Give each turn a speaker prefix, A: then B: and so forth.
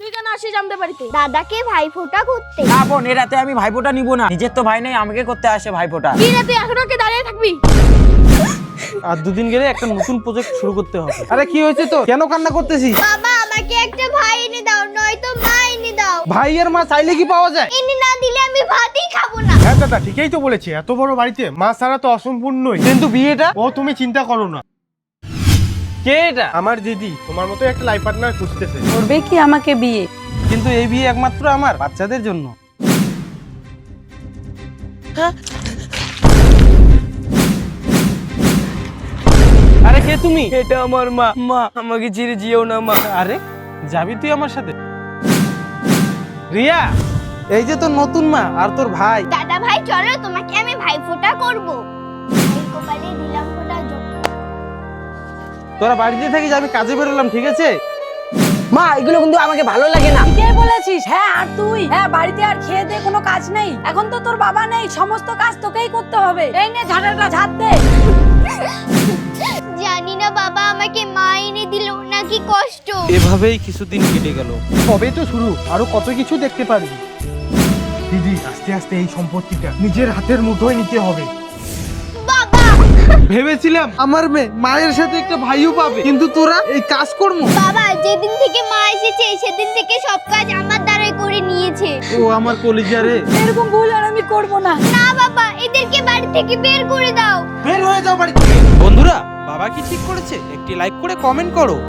A: তুই কেন আসিস আমাদের বাড়িতে?
B: দাদাকে ভাইফোঁটা করতে।
C: না বোন, এ রাতে আমি ভাইফোঁটা নিব না। নিজের তো ভাই নেই, আমাকে করতে আসে ভাইফোঁটা।
A: কি রে, তুই এখনো কি দাঁড়িয়ে থাকবি?
D: আর দুদিন গেলে একটা নতুন প্রজেক্ট শুরু করতে হবে। আরে কি হয়েছে তো, কেন কান্না করতেছিস?
B: বাবা আমাকে একটা ভাই এনে দাও, নয়তো মা এনে দাও।
D: ভাই আর মা চাইলে কি পাওয়া যায়?
B: এনে না দিলে আমি ভাতই খাবো না।
E: হ্যাঁ দাদা, ঠিকই তো বলেছে, এত বড় বাড়িতে মা ছাড়া তো অসম্পূর্ণই।
D: কিন্তু বিয়েটা?
E: ও তুমি চিন্তা করো না,
D: কে এটা?
E: আমার দিদি তোমার মতো একটা লাইফ পার্টনার খুঁজতেছে।
F: করবে কি আমাকে বিয়ে?
D: কিন্তু এই বিয়ে একমাত্র আমার বাচ্চাদের জন্য। আরে কে তুমি?
C: এটা আমার মা। মা, আমাকে ছেড়ে যেও না মা।
D: আরে যাবি তুই আমার সাথে? রিয়া, এই যে তোর নতুন মা আর তোর ভাই।
B: দাদা ভাই চলো, তোমাকে আমি ভাইফোঁটা করব। ভাই কপালে দিলাম ফোঁটা যোগ।
D: তোরা বাড়িতে থাকিস, আমি কাজে বেরোলাম, ঠিক আছে?
C: মা, এগুলো কিন্তু আমাকে ভালো লাগে না।
F: কে বলেছিস? হ্যাঁ আর তুই? হ্যাঁ, বাড়িতে আর খেয়ে দে কোনো কাজ নেই? এখন তো তোর বাবা নেই, সমস্ত কাজ তোকেই করতে হবে। এই নে ঝাঁটাটা ঝাঁট দে।
B: জানি না বাবা আমাকে মা এনে দিল নাকি কষ্ট।
D: এভাবেই কিছুদিন কেটে গেল।
E: কবে তো শুরু, আরো কত কিছু দেখতে পারবি। দিদি আস্তে আস্তে এই সম্পত্তিটা নিজের হাতের মুঠোয় নিতে হবে।
B: বাবা
D: ভেবেছিলাম আমার মেয়ে মায়ের সাথে একটা ভাইও পাবে, কিন্তু তোরা এই কাজকর্ম।
B: বাবা যেদিন থেকে মা এসেছে সেদিন থেকে সব কাজ আমার দ্বারাই করে নিয়েছে।
D: ও আমার কলিজা রে।
F: এরকম ভুল আর আমি করব না।
B: না বাবা, এদেরকে বাড়ি থেকে বের করে দাও।
D: বের হয়ে যাও বাড়ি থেকে। বন্ধুরা, বাবা কি ঠিক করেছে? একটি লাইক করে কমেন্ট করো।